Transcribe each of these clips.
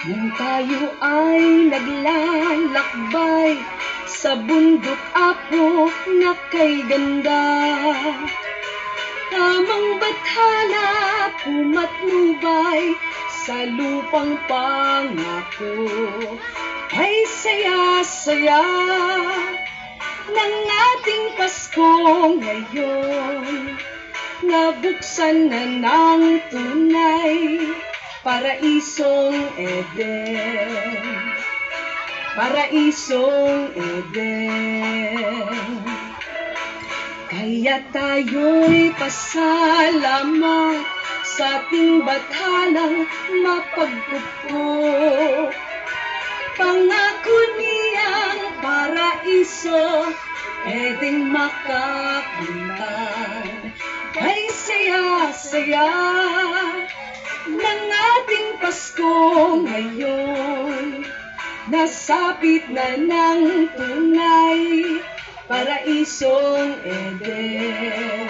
Nang tayo ay naglalakbay sa bundok apok na kay ganda, tamang bathala pumatnubay sa lupang pangako. Ay saya-saya ng ating Pasko ngayon, nabuksan na ng tunay Paraisong Eden, Paraisong Eden. Kaya tayo'y pasalamat sa ating bathalang mapagpupok. Pangako niyang Paraiso, Edeng makakamtan. Ay saya-saya ng ating Pasko ngayon, nasapit na ng tunay Paraisong Eden,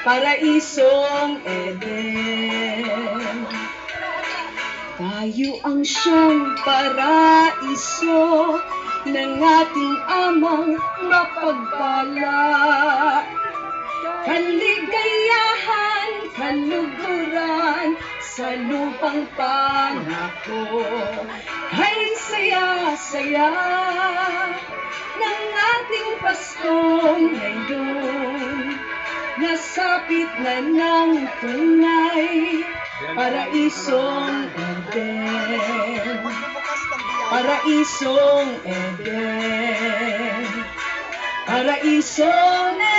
Paraisong Eden. Tayo ang siyang paraiso ng ating amang mapagpala. Kaligayahan, kaluguran sa lupang pangako. Ay saya-saya ng ating Pasko ngayon, nasapit na ng tunay Paraisong Eden, Paraisong Eden, Paraisong Eden.